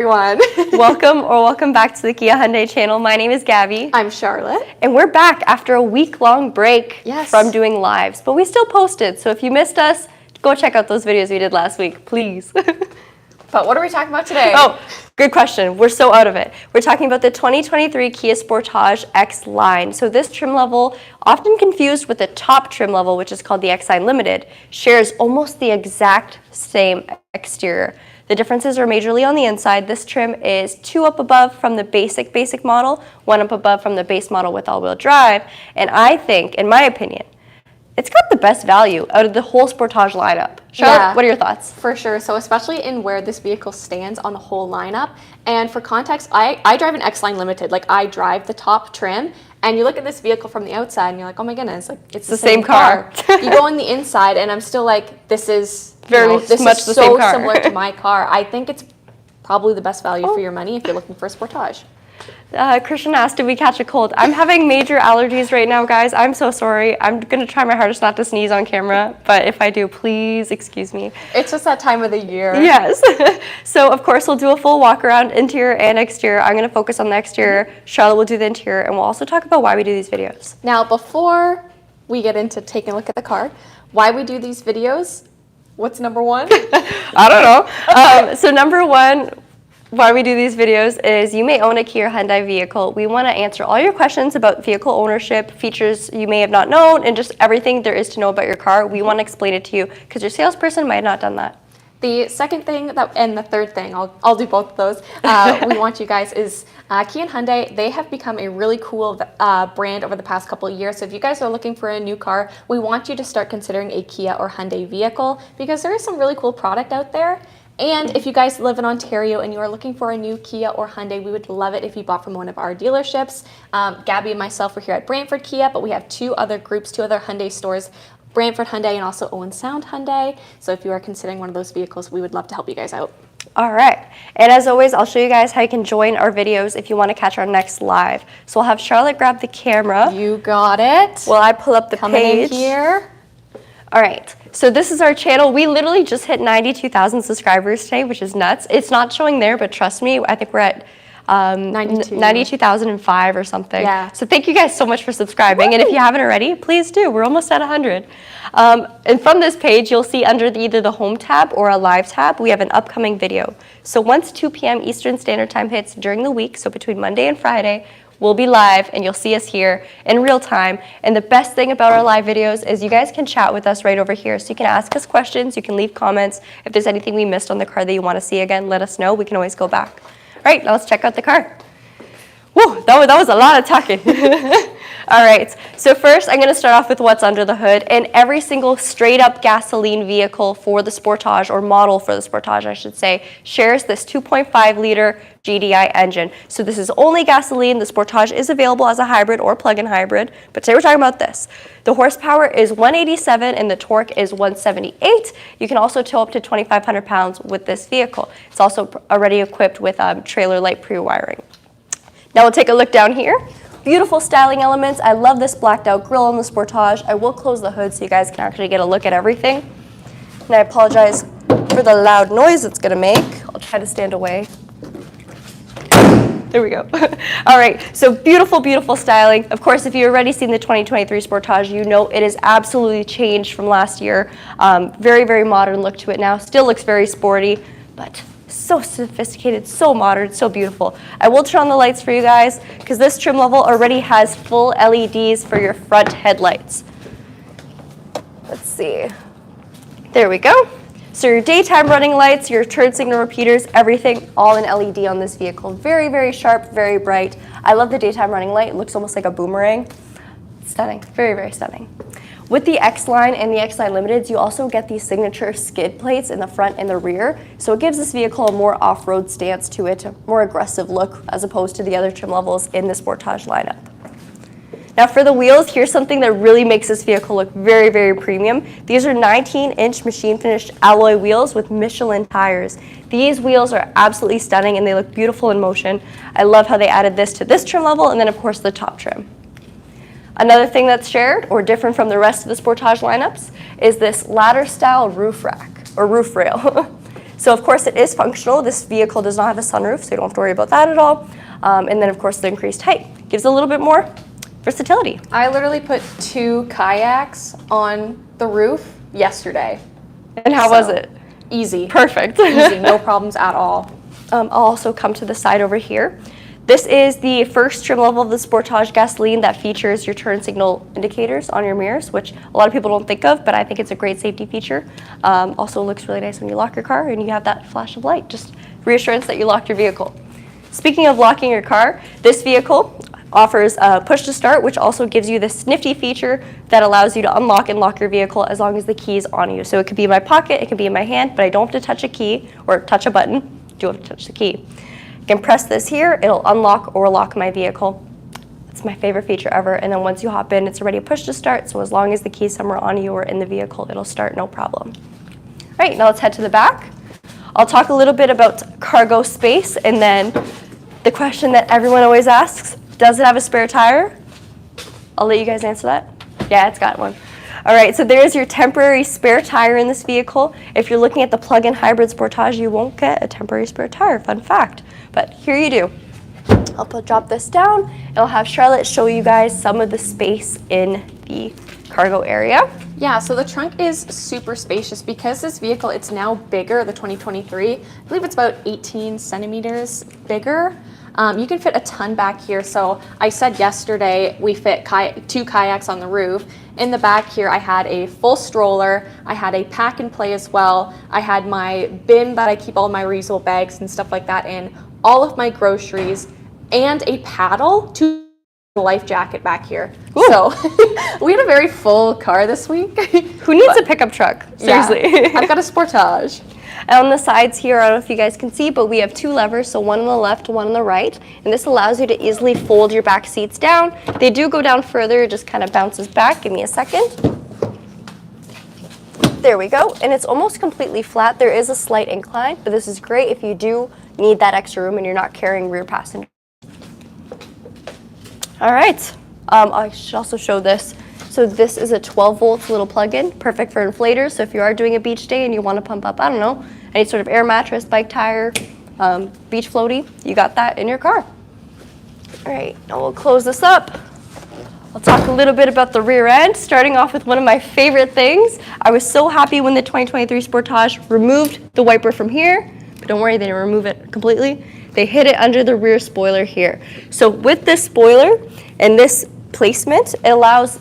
Everyone. Welcome back to the Kia Hyundai channel. My name is Gabi. I'm Charlotte. And we're back after a week-long break from doing lives, but we still posted. So if you missed us, go check out those videos we did last week, please. But what are we talking about today? Oh, good question. We're so out of it. We're talking about the 2023 Kia Sportage X-Line. So this trim level, often confused with the top trim level, which is called the X-Line Limited, shares almost the exact same exterior. The differences are majorly on the inside. This trim is 2 up above from the basic model, 1 up above from the base model with all-wheel drive. And I think, in my opinion, it's got the best value out of the whole Sportage lineup. Charlotte, what are your thoughts? For sure. So especially in where this vehicle stands on the whole lineup. And for context, I drive an X-Line Limited. Like, I drive the top trim. And you look at this vehicle from the outside and you're like, oh my goodness, like it's the same car. You go on the inside and I'm still like, this is so similar to my car. I think it's probably the best value for your money if you're looking for a Sportage. Christian asked, did we catch a cold? I'm having major allergies right now, guys. I'm so sorry. I'm going to try my hardest not to sneeze on camera, but if I do, please excuse me. It's just that time of the year. Yes. So, of course, we'll do a full walk around, interior and exterior. I'm going to focus on the exterior. Charlotte will do the interior, and we'll also talk about why we do these videos. Now, before we get into taking a look at the car, why we do these videos, what's number one? I don't know. So number one, why we do these videos is you may own a Kia or Hyundai vehicle. We want to answer all your questions about vehicle ownership, features you may have not known, and just everything there is to know about your car. We want to explain it to you because your salesperson might have not done that. The second thing and the third thing, I'll do both of those, we want you guys is Kia and Hyundai, they have become a really cool brand over the past couple of years. So if you guys are looking for a new car, we want you to start considering a Kia or Hyundai vehicle because there is some really cool product out there. And if you guys live in Ontario and you are looking for a new Kia or Hyundai, we would love it if you bought from one of our dealerships. Gabi and myself are here at Brantford Kia, but we have two other Hyundai stores, Brantford Hyundai and also Owen Sound Hyundai. So if you are considering one of those vehicles, we would love to help you guys out. All right. And as always, I'll show you guys how you can join our videos if you want to catch our next live. So I'll have Charlotte grab the camera. You got it. While I pull up the page. In here. All right. So this is our channel. We literally just hit 92,000 subscribers today, which is nuts. It's not showing there, but trust me, I think we're at 92,005 or something. Yeah. So thank you guys so much for subscribing. Woo! And if you haven't already, please do. We're almost at 100. And from this page, you'll see under either the home tab or a live tab, we have an upcoming video. So once 2 p.m. Eastern Standard Time hits during the week, so between Monday and Friday, we'll be live and you'll see us here in real time. And the best thing about our live videos is you guys can chat with us right over here. So you can ask us questions, you can leave comments. If there's anything we missed on the car that you want to see again, let us know. We can always go back. All right, now let's check out the car. Whoa, that was a lot of talking. All right, so first I'm going to start off with what's under the hood. And every single straight-up gasoline vehicle for the Sportage, or model for the Sportage, I should say, shares this 2.5-liter GDI engine. So this is only gasoline. The Sportage is available as a hybrid or plug-in hybrid. But today we're talking about this. The horsepower is 187 and the torque is 178. You can also tow up to 2,500 pounds with this vehicle. It's also already equipped with trailer light pre-wiring. Now we'll take a look down here. Beautiful styling elements. I love this blacked out grille on the Sportage. I will close the hood so you guys can actually get a look at everything. And I apologize for the loud noise it's going to make. I'll try to stand away. There we go. All right, so beautiful, beautiful styling. Of course, if you've already seen the 2023 Sportage, you know it is absolutely changed from last year. Very, very modern look to it now. Still looks very sporty, but so sophisticated, so modern, so beautiful. I will turn on the lights for you guys because this trim level already has full LEDs for your front headlights. Let's see. There we go. So your daytime running lights, your turn signal repeaters, everything all in LED on this vehicle. Very, very sharp, very bright. I love the daytime running light. It looks almost like a boomerang. Stunning. Very, very stunning. With the X-Line and the X-Line Limiteds, you also get these signature skid plates in the front and the rear. So it gives this vehicle a more off-road stance to it, a more aggressive look as opposed to the other trim levels in the Sportage lineup. Now for the wheels, here's something that really makes this vehicle look very, very premium. These are 19-inch machine-finished alloy wheels with Michelin tires. These wheels are absolutely stunning and they look beautiful in motion. I love how they added this to this trim level and then of course the top trim. Another thing that's shared or different from the rest of the Sportage lineups is this ladder-style roof rack or roof rail. So of course it is functional. This vehicle does not have a sunroof, so you don't have to worry about that at all. And then of course the increased height gives a little bit more versatility. I literally put 2 kayaks on the roof yesterday. And how was it? Easy. Perfect. Easy, no problems at all. I'll also come to the side over here. This is the first trim level of the Sportage X-Line that features your turn signal indicators on your mirrors, which a lot of people don't think of, but I think it's a great safety feature. Also looks really nice when you lock your car and you have that flash of light, just reassurance that you locked your vehicle. Speaking of locking your car, this vehicle offers push to start, which also gives you this nifty feature that allows you to unlock and lock your vehicle as long as the key is on you. So it could be in my pocket, it could be in my hand, but I don't have to touch a key or touch a button. I do have to touch the key. I can press this here, it'll unlock or lock my vehicle. It's my favorite feature ever. And then once you hop in, it's already a push to start. So as long as the key is somewhere on you or in the vehicle, it'll start no problem. All right, now let's head to the back. I'll talk a little bit about cargo space, and then the question that everyone always asks, does it have a spare tire? I'll let you guys answer that. Yeah, it's got one. All right, so there's your temporary spare tire in this vehicle. If you're looking at the plug-in hybrid Sportage, you won't get a temporary spare tire, fun fact. But here you do. I'll drop this down, and I'll have Charlotte show you guys some of the space in the cargo area. Yeah, so the trunk is super spacious because this vehicle, it's now bigger, the 2023. I believe it's about 18 centimeters bigger. You can fit a ton back here. So I said yesterday we fit 2 kayaks on the roof. In the back here, I had a full stroller. I had a pack and play as well. I had my bin that I keep all my reusable bags and stuff like that in, all of my groceries, and a paddle to a life jacket back here. Ooh. So we had a very full car this week. Who needs a pickup truck? Seriously. Yeah, I've got a Sportage. And on the sides here, I don't know if you guys can see, but we have 2 levers, so one on the left, one on the right. And this allows you to easily fold your back seats down. They do go down further, it just kind of bounces back. Give me a second. There we go. And it's almost completely flat. There is a slight incline, but this is great if you do need that extra room and you're not carrying rear passengers. All right. I should also show this. So this is a 12 volts little plug-in, perfect for inflators. So if you are doing a beach day and you want to pump up, I don't know, any sort of air mattress, bike tire, beach floaty, you got that in your car. All right, now we'll close this up. I'll talk a little bit about the rear end, starting off with one of my favorite things. I was so happy when the 2023 Sportage removed the wiper from here, but don't worry, they didn't remove it completely. They hid it under the rear spoiler here. So with this spoiler and this placement, it allows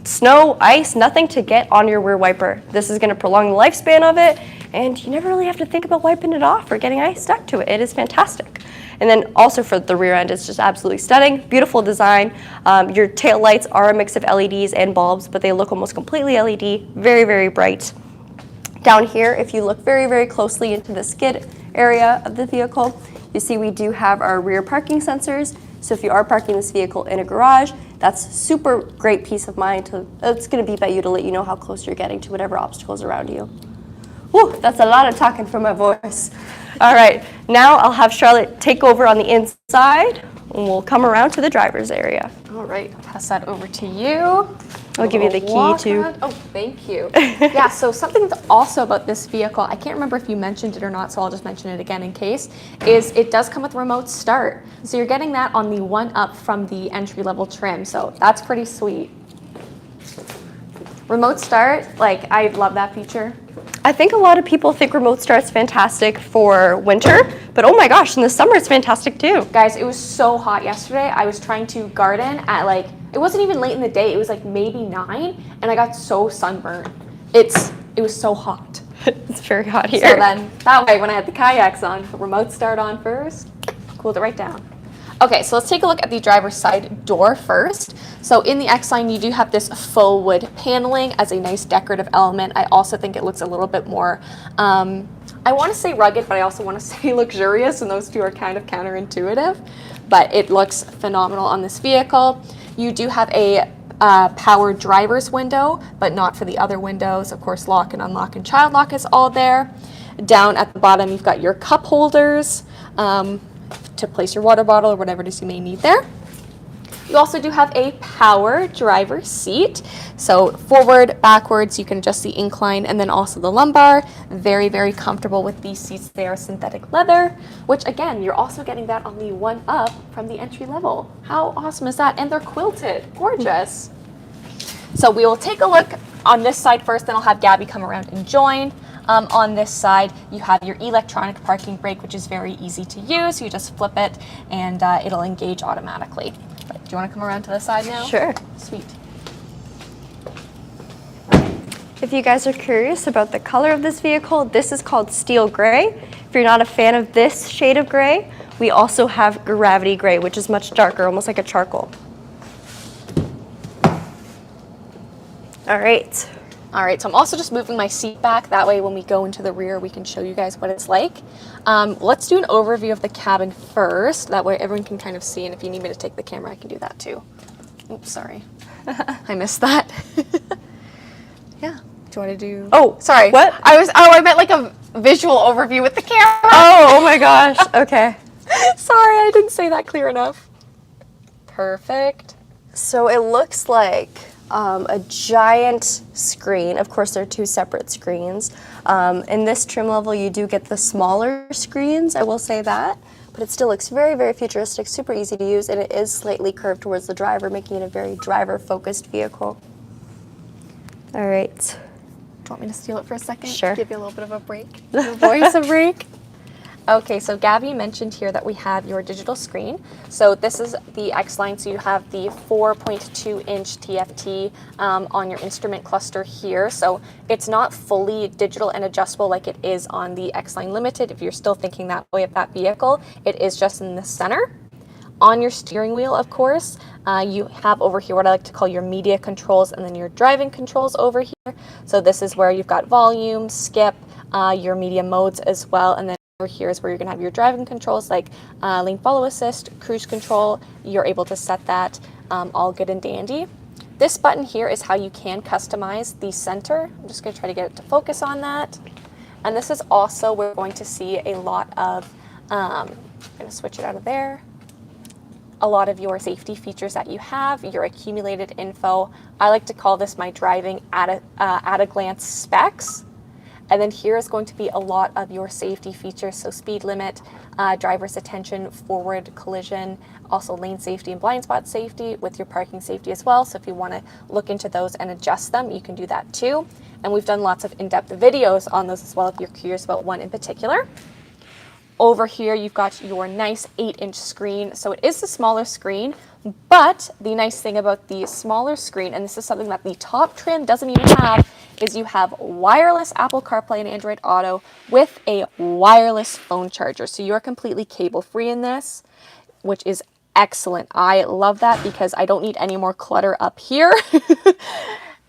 snow, ice, nothing to get on your rear wiper. This is going to prolong the lifespan of it, and you never really have to think about wiping it off or getting ice stuck to it. It is fantastic. And then also for the rear end, it's just absolutely stunning. Beautiful design. Your tail lights are a mix of LEDs and bulbs, but they look almost completely LED, very, very bright. Down here, if you look very, very closely into the skid area of the vehicle, you see we do have our rear parking sensors. So if you are parking this vehicle in a garage, that's super great peace of mind. It's going to beep at you to let you know how close you're getting to whatever obstacles around you. Whew, that's a lot of talking for my voice. All right, now I'll have Charlotte take over on the inside, and we'll come around to the driver's area. All right, pass that over to you. I'll give you the key too. Oh, thank you. Yeah, so something also about this vehicle, I can't remember if you mentioned it or not, so I'll just mention it again in case, is it does come with remote start. So you're getting that on the one up from the entry-level trim, so that's pretty sweet. Remote start, like, I love that feature. I think a lot of people think remote start's fantastic for winter, but oh my gosh, in the summer it's fantastic too. Guys, it was so hot yesterday. I was trying to garden at it wasn't even late in the day. It was like maybe 9, and I got so sunburned. It was so hot. It's very hot here. So then that way, when I had the kayaks on, remote start on first, cooled it right down. Okay, so let's take a look at the driver's side door first. So in the X-Line, you do have this faux wood paneling as a nice decorative element. I also think it looks a little bit more, I want to say rugged, but I also want to say luxurious, and those two are kind of counterintuitive. But it looks phenomenal on this vehicle. You do have a power driver's window, but not for the other windows. Of course, lock and unlock and child lock is all there. Down at the bottom, you've got your cup holders to place your water bottle or whatever it is you may need there. You also do have a power driver seat. So forward, backwards, you can adjust the incline and then also the lumbar. Very, very comfortable with these seats. They are synthetic leather, which again, you're also getting that on the one up from the entry level. How awesome is that? And they're quilted, gorgeous. So we will take a look on this side first, then I'll have Gabby come around and join. On this side, you have your electronic parking brake, which is very easy to use. You just flip it and it'll engage automatically. But do you want to come around to the side now? Sure. Sweet. If you guys are curious about the color of this vehicle, this is called steel gray. If you're not a fan of this shade of gray, we also have gravity gray, which is much darker, almost like a charcoal. All right. All right, so I'm also just moving my seat back. That way when we go into the rear, we can show you guys what it's like. Let's do an overview of the cabin first. That way everyone can kind of see, and if you need me to take the camera, I can do that too. Oops, sorry. I missed that. Yeah, do you want to do? Oh, sorry. What? I meant like a visual overview with the camera. Oh my gosh, okay. Sorry, I didn't say that clear enough. Perfect. So it looks like a giant screen. Of course, they're two separate screens. In this trim level, you do get the smaller screens, I will say that, but it still looks very, very futuristic, super easy to use, and it is slightly curved towards the driver, making it a very driver-focused vehicle. All right. Do you want me to steal it for a second? Sure. Give you a little bit of a break. Give the boys a break. Okay, so Gabby mentioned here that we have your digital screen. So this is the X-Line, so you have the 4.2-inch TFT on your instrument cluster here. So it's not fully digital and adjustable like it is on the X-Line Limited. If you're still thinking that way of that vehicle, it is just in the center. On your steering wheel, of course, you have over here what I like to call your media controls and then your driving controls over here. So this is where you've got volume, skip, your media modes as well, and then over here is where you're going to have your driving controls like lane follow assist, cruise control. You're able to set that all good and dandy. This button here is how you can customize the center. I'm just going to try to get it to focus on that. And this is also where we're going to see a lot of, I'm going to switch it out of there. A lot of your safety features that you have, your accumulated info. I like to call this my driving at a glance specs. And then here is going to be a lot of your safety features, so speed limit, driver's attention, forward collision, also lane safety and blind spot safety with your parking safety as well. So if you want to look into those and adjust them, you can do that too. And we've done lots of in-depth videos on those as well if you're curious about one in particular. Over here, you've got your nice 8-inch screen. So it is the smaller screen, but the nice thing about the smaller screen, and this is something that the top trim doesn't even have, is you have wireless Apple CarPlay and Android Auto with a wireless phone charger. So you're completely cable-free in this, which is excellent. I love that because I don't need any more clutter up here.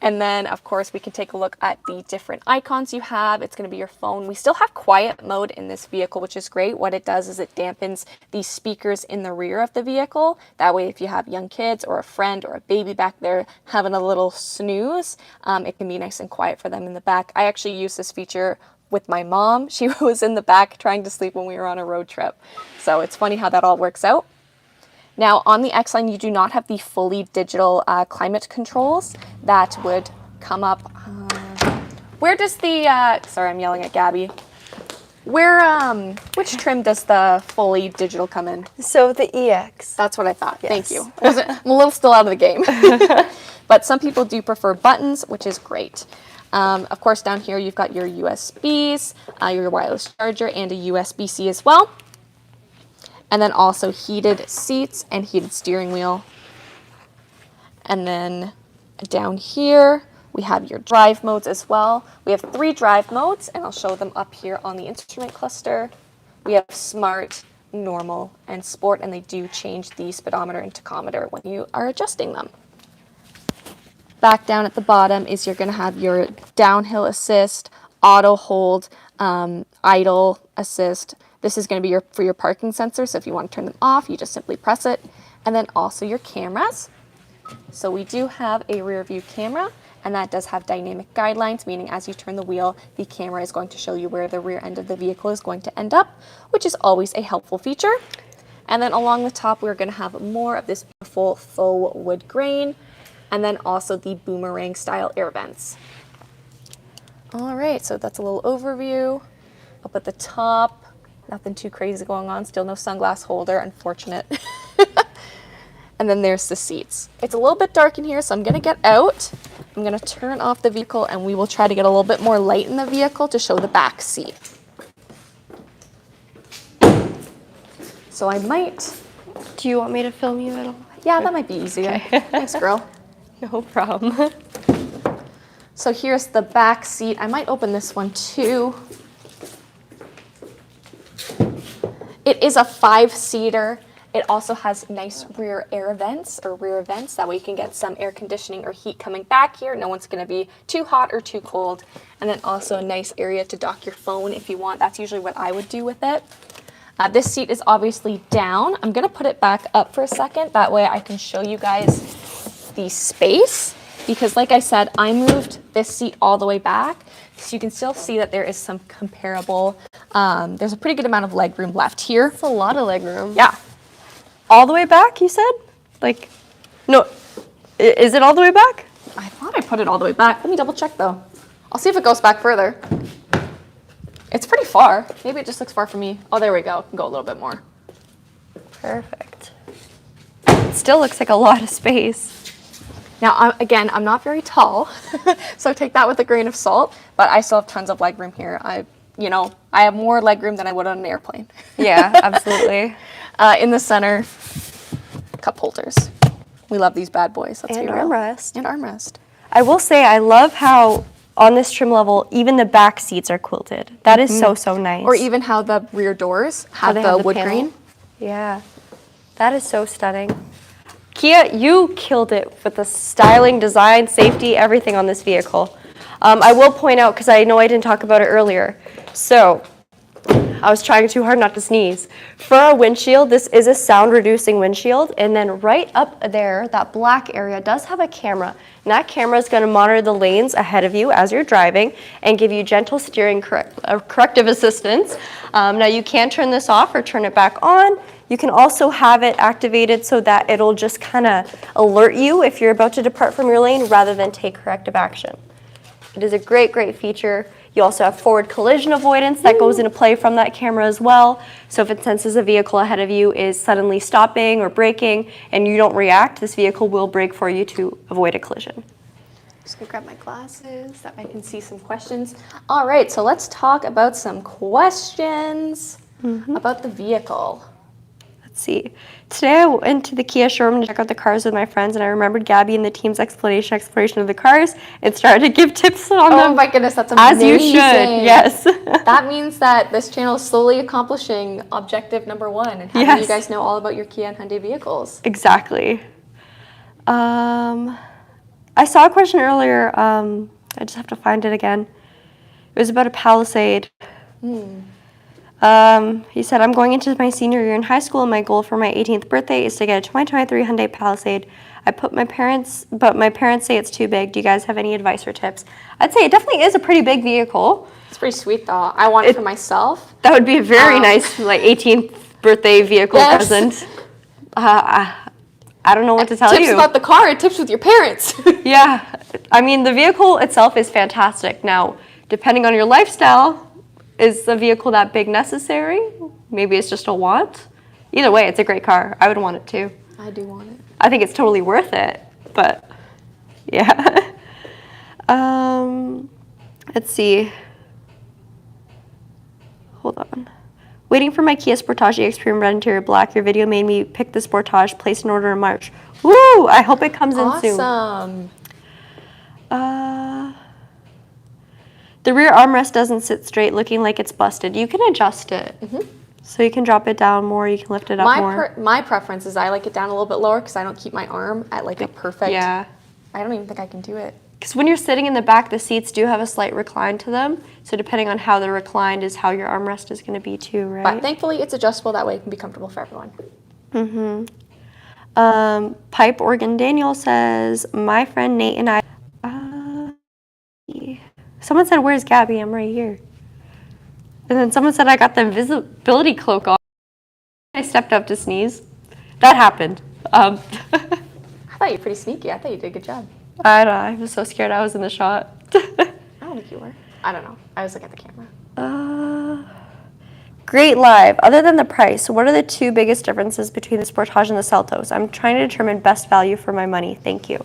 And then, of course, we can take a look at the different icons you have. It's going to be your phone. We still have quiet mode in this vehicle, which is great. What it does is it dampens the speakers in the rear of the vehicle. That way, if you have young kids or a friend or a baby back there having a little snooze, it can be nice and quiet for them in the back. I actually use this feature with my mom. She was in the back trying to sleep when we were on a road trip. So it's funny how that all works out. Now, on the X-Line, you do not have the fully digital climate controls that would come up. Where does the, sorry, I'm yelling at Gabby. Which trim does the fully digital come in? So the EX. That's what I thought. Yes. Thank you. I'm a little still out of the game. But some people do prefer buttons, which is great. Of course, down here, you've got your USBs, your wireless charger, and a USB-C as well. And then also heated seats and heated steering wheel. And then down here, we have your drive modes as well. We have 3 drive modes, and I'll show them up here on the instrument cluster. We have smart, normal, and sport, and they do change the speedometer and tachometer when you are adjusting them. Back down at the bottom is you're going to have your downhill assist, auto hold, idle assist. This is going to be for your parking sensor, so if you want to turn them off, you just simply press it. And then also your cameras. So we do have a rear view camera, and that does have dynamic guidelines, meaning as you turn the wheel, the camera is going to show you where the rear end of the vehicle is going to end up, which is always a helpful feature. And then along the top, we're going to have more of this beautiful faux wood grain, and then also the boomerang style air vents. All right, so that's a little overview. Up at the top, nothing too crazy going on. Still no sunglass holder, unfortunate. And then there's the seats. It's a little bit dark in here, so I'm gonna get out. I'm gonna turn off the vehicle and we will try to get a little bit more light in the vehicle to show the back seat. So I might... Do you want me to film you at all? Yeah, that might be easier. Okay. Thanks, girl. No problem. So here's the back seat. I might open this one too. It is a 5-seater. It also has nice rear air vents or rear vents. That way you can get some air conditioning or heat coming back here. No one's gonna be too hot or too cold. And then also a nice area to dock your phone if you want. That's usually what I would do with it. This seat is obviously down. I'm gonna put it back up for a second. That way I can show you guys the space. Because like I said, I moved this seat all the way back. So you can still see that there is some comparable, there's a pretty good amount of leg room left here. That's a lot of leg room. Yeah. All the way back, you said? Like, no, is it all the way back? I thought I put it all the way back. Let me double check though. I'll see if it goes back further. It's pretty far. Maybe it just looks far for me. Oh, there we go. I can go a little bit more. Perfect. It still looks like a lot of space. Now, again, I'm not very tall, so take that with a grain of salt, but I still have tons of leg room here. I have more leg room than I would on an airplane. Yeah, absolutely. In the center, cup holders. We love these bad boys. Let's And be real. armrest. And armrest. I will say, I love how on this trim level, even the back seats are quilted. That is so, so nice. Or even how the rear doors have they the have the wood panel. grain. Yeah, that is so stunning. Kia, you killed it with the styling, design, safety, everything on this vehicle. I will point out, because I know I didn't talk about it earlier, so I was trying too hard not to sneeze. For our windshield, this is a sound-reducing windshield, and then right up there, that black area does have a camera. And that camera is going to monitor the lanes ahead of you as you're driving and give you gentle steering corrective assistance. Now, you can turn this off or turn it back on. You can also have it activated so that it'll just kind of alert you if you're about to depart from your lane rather than take corrective action. It is a great, great feature. You also have forward collision avoidance that goes into play from that camera as well. So if it senses a vehicle ahead of you is suddenly stopping or braking and you don't react, this vehicle will brake for you to avoid a collision. Just gonna grab my glasses so I can see some questions. All right, so let's talk about some questions about the vehicle. Let's see. Today I went to the Kia showroom to check out the cars with my friends, and I remembered Gabi and the team's exploration of the cars and started to give tips on them. Oh my goodness, that's amazing. As you should, yes. That means that this channel is slowly accomplishing objective number 1 and having you guys know all about your Kia and Hyundai vehicles. Exactly. I saw a question earlier. I just have to find it again. It was about a Palisade. He said, I'm going into my senior year in high school, and my goal for my 18th birthday is to get a 2023 Hyundai Palisade. But my parents say it's too big. Do you guys have any advice or tips? I'd say it definitely is a pretty big vehicle. It's pretty sweet though. I want it for myself. That would be a very nice 18th birthday vehicle present. I don't know what to tell you. Tips about the car and tips with your parents. Yeah, I mean, the vehicle itself is fantastic. Now, depending on your lifestyle, is a vehicle that big necessary? Maybe it's just a want. Either way, it's a great car. I would want it too. I do want it. I think it's totally worth it, but yeah. Let's see. Hold on. Waiting for my Kia Sportage X-Line red interior black. Your video made me pick the Sportage, placed an order in March. Woo! I hope it comes in soon. Awesome. The rear armrest doesn't sit straight, looking like it's busted. You can adjust it. So you can drop it down more, you can lift it up more. My preference is I like it down a little bit lower because I don't keep my arm at like a perfect... Yeah. I don't even think I can do it. Because when you're sitting in the back, the seats do have a slight recline to them. So depending on how they're reclined is how your armrest is going to be too, right? But thankfully, it's adjustable. That way it can be comfortable for everyone. Pipe Organ Daniel says, my friend Nate and I... someone said, where's Gabi? I'm right here. And then someone said I got the invisibility cloak on. I stepped up to sneeze. That happened. I thought you were pretty sneaky. I thought you did a good job. I was so scared I was in the shot. I don't think you were. I don't know. I was looking at the camera. Great live. Other than the price, what are the two biggest differences between the Sportage and the Seltos? I'm trying to determine best value for my money. Thank you.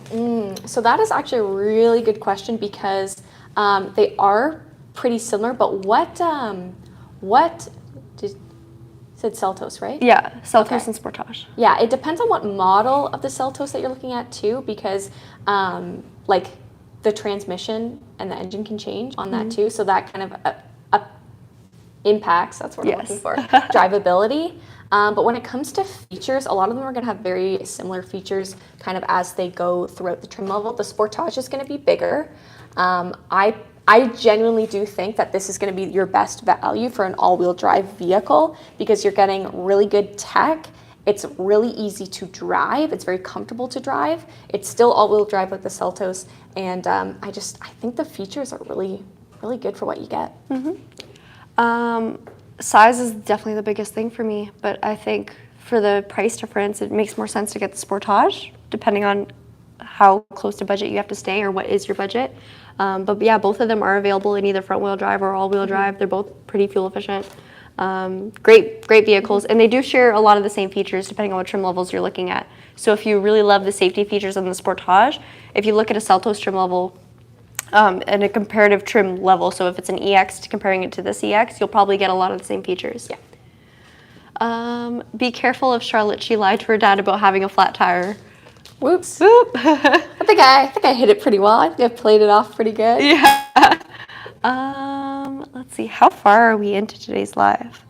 So that is actually a really good question because they are pretty similar. But what did said Seltos, right? Yeah, Seltos Okay. and Sportage. Yeah, it depends on what model of the Seltos that you're looking at too, because like the transmission and the engine can change on that too. So that kind of impacts, that's what I'm Yes. looking for, drivability. But when it comes to features, a lot of them are going to have very similar features kind of as they go throughout the trim level. The Sportage is going to be bigger. I genuinely do think that this is going to be your best value for an all-wheel drive vehicle because you're getting really good tech. It's really easy to drive. It's very comfortable to drive. It's still all-wheel drive with the Seltos, and I think the features are really, really good for what you get. Size is definitely the biggest thing for me, but I think for the price difference, it makes more sense to get the Sportage, depending on how close to budget you have to stay or what is your budget. But yeah, both of them are available in either front-wheel drive or all-wheel drive. They're both pretty fuel efficient. Great vehicles, and they do share a lot of the same features depending on what trim levels you're looking at. So if you really love the safety features on the Sportage, if you look at a Seltos trim level, and a comparative trim level, so if it's an EX comparing it to this EX, you'll probably get a lot of the same features. Yeah. Be careful of Charlotte. She lied to her dad about having a flat tire. Whoops. Whoop. I think I hit it pretty well. I think I played it off pretty good. Yeah. Let's see. How far are we into today's live?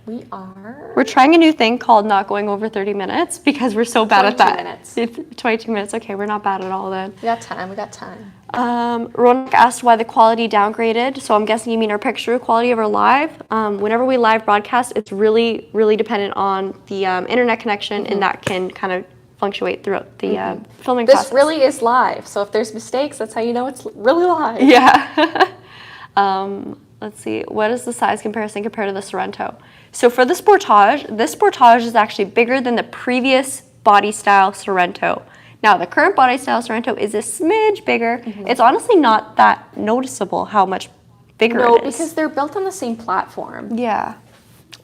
We're trying a new thing called not going over 30 minutes because we're so bad at that. 22 minutes. 22 minutes. Okay, we're not bad at all then. We got time. Ronak asked why the quality downgraded. So I'm guessing you mean our picture quality of our live. Whenever we live broadcast, it's really, really dependent on the internet connection, and that can kind of fluctuate throughout the filming process. This really is live, so if there's mistakes, that's how you know it's really live. Yeah. Let's see. What is the size comparison compared to the Sorento? So for the Sportage, this Sportage is actually bigger than the previous body style Sorento. Now, the current body style Sorento is a smidge bigger. It's honestly not that noticeable how much bigger it is. No, because they're built on the same platform. Yeah.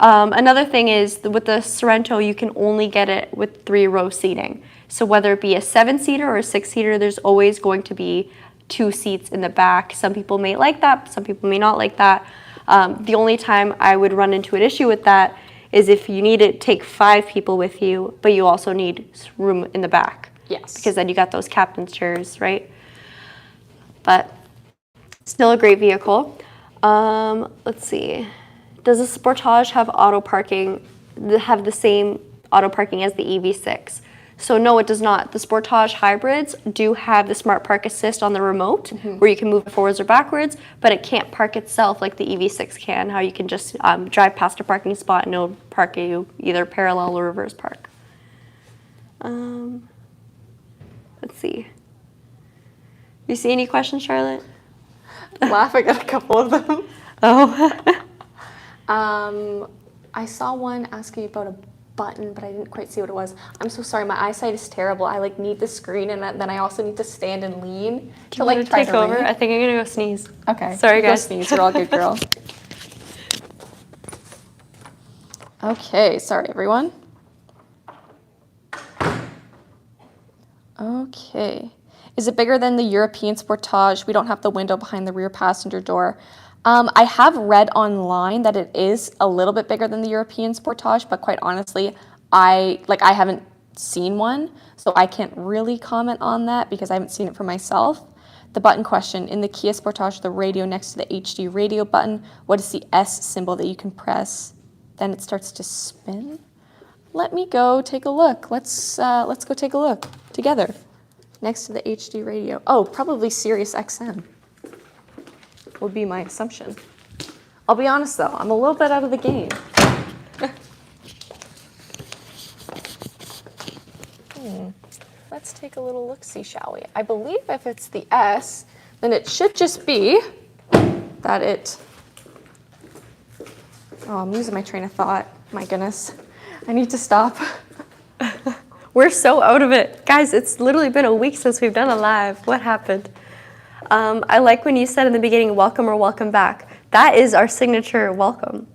Another thing is with the Sorento, you can only get it with 3-row seating. So whether it be a 7-seater or a 6-seater, there's always going to be 2 seats in the back. Some people may like that, some people may not like that. The only time I would run into an issue with that is if you need to take 5 people with you, but you also need room in the back. Yes. Because then you got those captain's chairs, right? But still a great vehicle. Let's see. Does the Sportage have auto parking, have the same auto parking as the EV6? So no, it does not. The Sportage hybrids do have the Smart Park Assist on the remote, where you can move it forwards or backwards, but it can't park itself like the EV6 can, how you can just drive past a parking spot and it'll park you either parallel or reverse park. Let's see. You see any questions, Charlotte? I'm laughing at a couple of them. Oh. I saw one asking about a button, but I didn't quite see what it was. I'm so sorry. My eyesight is terrible. I need the screen, and then I also need to stand and lean to try take to over? read. I think I'm gonna go sneeze. Okay. Sorry, Go guys. sneeze. You're all good, girl. Okay. Sorry, everyone. Okay. Is it bigger than the European Sportage? We don't have the window behind the rear passenger door. I have read online that it is a little bit bigger than the European Sportage, but quite honestly, I haven't seen one, so I can't really comment on that because I haven't seen it for myself. The button question, in the Kia Sportage, the radio next to the HD radio button, what is the S symbol that you can press? Then it starts to spin. Let me go take a look. Let's go take a look together. Next to the HD radio. Oh, probably Sirius XM would be my assumption. I'll be honest though, I'm a little bit out of the game. Let's take a little look-see, shall we? I believe if it's the S, then it should just be that it... Oh, I'm losing my train of thought. My goodness. I need to stop. We're so out of it. Guys, it's literally been a week since we've done a live. What happened? I like when you said in the beginning, welcome or welcome back. That is our signature welcome.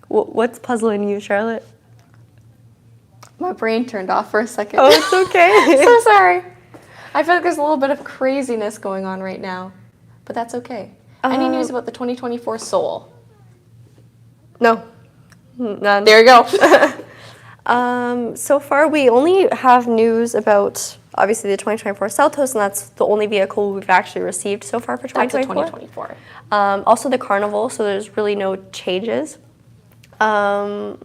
What's puzzling you, Charlotte? My brain turned off for a second. Oh, it's okay. So sorry. I feel like there's a little bit of craziness going on right now, but that's okay. Any news about the 2024 Soul? No, none. There you go. So far, we only have news about, obviously, the 2024 Seltos, and that's the only vehicle we've actually received so far for 2024. That's a 2024. Also the Carnival, so there's really no changes. What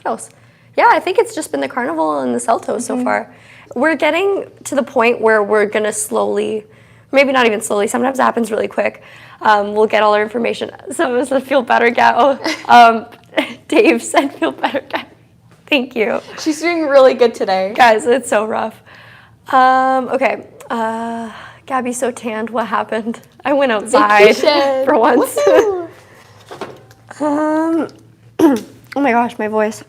else? Yeah, I think it's just been the Carnival and the Seltos so far. We're getting to the point where we're going to slowly, maybe not even slowly, sometimes it happens really quick. We'll get all our information. Some of us feel better, Gab. Dave said feel better, Gab. Thank you. She's doing really good today. Guys, it's so rough. Okay. Gabby's so tanned. What happened? I went outside for once. Oh my gosh, my voice.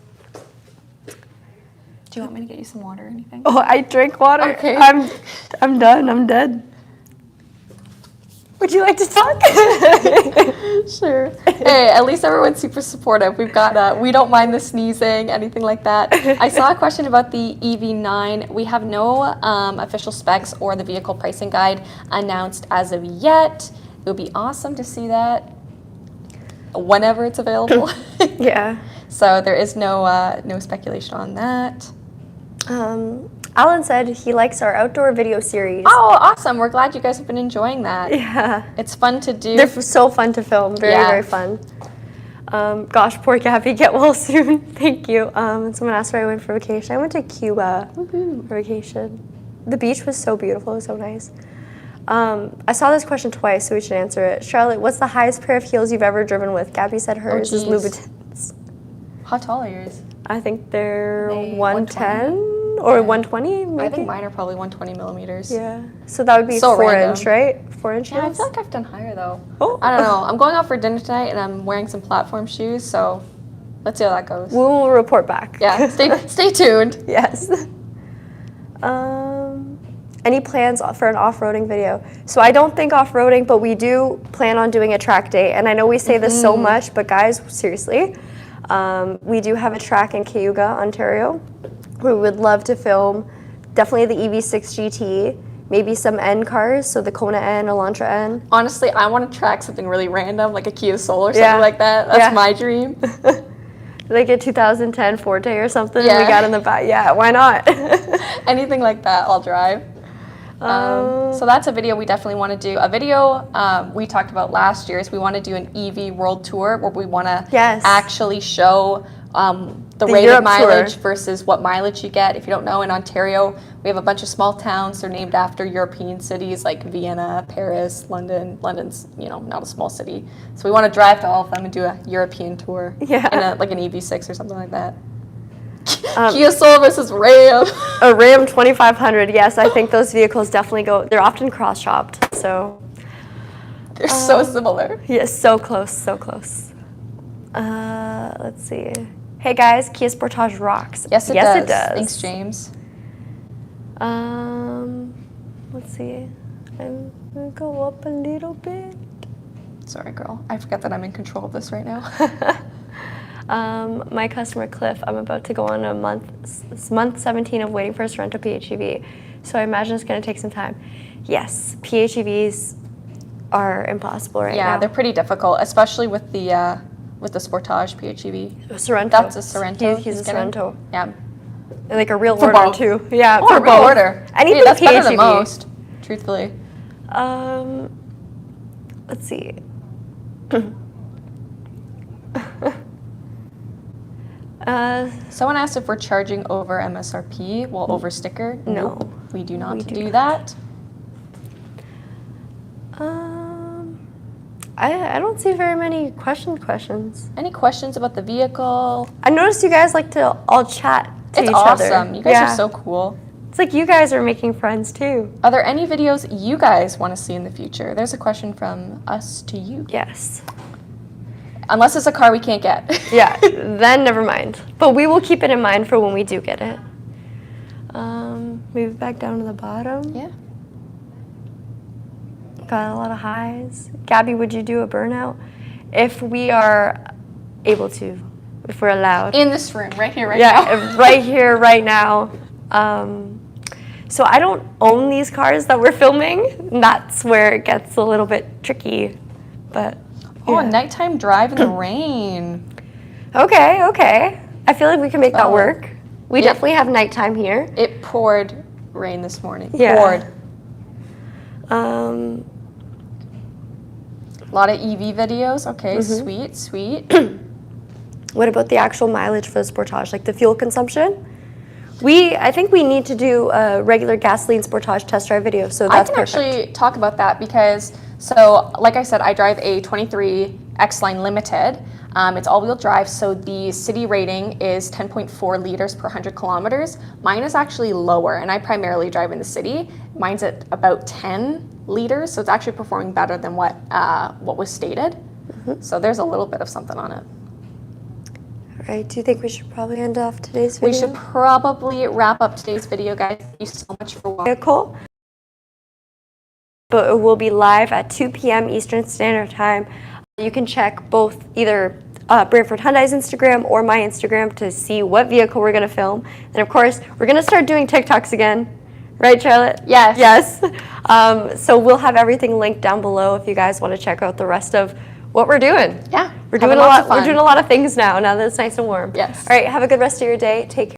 Do you want me to get you some water or anything? Oh, I drank water. Okay. I'm done. I'm dead. Would you like to talk? Sure. Hey, at least everyone's super supportive. We've got, we don't mind the sneezing, anything like that. I saw a question about the EV9. We have no official specs or the vehicle pricing guide announced as of yet. It would be awesome to see that whenever it's available. Yeah. So there is no speculation on that. Alan said he likes our outdoor video series. Oh, awesome. We're glad you guys have been enjoying that. Yeah. It's fun to do. They're so fun to film. Very, Yeah. very fun. Gosh, poor Gabby, get well soon. Thank you. Someone asked where I went for vacation. I went to Cuba for vacation. The beach was so beautiful. It was so nice. I saw this question twice, so we should answer it. Charlotte, what's the highest pair of heels you've ever driven with? Gabby said hers is geez. Louboutins. How tall are yours? I think they're They 110 or 120, maybe? I think mine are probably 120 millimeters. Yeah. So that would be So 4 random. inch, right? 4 inch Yeah, I heels? feel like I've done higher though. Oh. I don't know. I'm going out for dinner tonight and I'm wearing some platform shoes, so let's see how that goes. We will report back. Yeah, stay tuned. Yes. Any plans for an off-roading video? So I don't think off-roading, but we do plan on doing a track day. And I know we say this so much, but guys, seriously, we do have a track in Cayuga, Ontario. We would love to film definitely the EV6 GT, maybe some N cars, so the Kona N, Elantra N. Honestly, I want to track something really random, like a Kia Soul or something Yeah. like that. That's Yeah. my dream. Like a 2010 Forte or something Yeah. we got in the back. Yeah, why not? Anything like that, I'll drive. So that's a video we definitely want to do. A video we talked about last year is we want to do an EV world tour where we want to Yes. actually show the The rated Europe mileage tour. versus what mileage you get. If you don't know, in Ontario, we have a bunch of small towns. They're named after European cities like Vienna, Paris, London. London's, not a small city. So we want to drive to all of them and do a European tour. Yeah. In like an EV6 or something like that. Kia Soul versus Ram. A Ram 2500, yes, I think those vehicles definitely they're often cross-shopped, so. They're so similar. Yes, so close, so close. Let's see. Hey guys, Kia Sportage rocks. Yes, it yes, does. Thanks, James. Let's see. I'm gonna go up a little bit. Sorry, girl. I forget that I'm in control of this right now. My customer Cliff, I'm about to go on a month 17 of waiting for a Sorento PHEV, so I imagine it's going to take some time. Yes, PHEVs are impossible right now. Yeah, they're pretty difficult, especially with the Sportage PHEV. Sorento. That's a Sorento. He's a getting? Sorento. Yeah. And like a real For order both. too. Yeah, Oh, for a real both. order. Anything Hey, that's better PHEV. than most, truthfully. Let's see. Someone asked if we're charging over MSRP, well, over sticker. No. Nope, we do not We do do not. that. I don't see very many questions. Any questions about the vehicle? I noticed you guys like to all chat to It's each other. awesome. You guys Yeah. are so cool. It's like you guys are making friends too. Are there any videos you guys want to see in the future? There's a question from us to you. Yes. Unless it's a car we can't get. Yeah, then never mind. But we will keep it in mind for when we do get it. Move back down to the bottom. Yeah. Got a lot of highs. Gabby, would you do a burnout? If we are able to, if we're allowed. In this room, right here, right now. Yeah, right here, right now. So I don't own these cars that we're filming. And that's where it gets a little bit tricky. But Oh, yeah. a nighttime drive in the rain. Okay. I feel like we can make that work. We Yeah. definitely have nighttime here. It poured rain this morning. Yeah. Poured. Um, A lot of EV videos. Okay, Mm-hmm. sweet. What about the actual mileage for the Sportage, like the fuel consumption? I think we need to do a regular gasoline Sportage test drive video, so I that's can perfect. actually talk about that because, so like I said, I drive a 23 X-Line Limited. It's all-wheel drive, so the city rating is 10.4 liters per 100 kilometers. Mine is actually lower, and I primarily drive in the city. Mine's at about 10 liters, so it's actually performing better than what was stated. So there's a little bit of something on it. All right, do you think we should probably end off today's video? We should probably wrap up today's video, guys. Thank you so much for watching. Vehicle. But it will be live at 2 p.m. Eastern Standard Time. You can check both either Brantford Hyundai's Instagram or my Instagram to see what vehicle we're going to film. And of course, we're going to start doing TikToks again. Right, Charlotte? Yes. Yes. So we'll have everything linked down below if you guys want to check out the rest of what we're doing. Yeah. We're having doing a lots lot. of fun. We're doing a lot of things now that it's nice and warm. Yes. All right. Have a good rest of your day. Take care.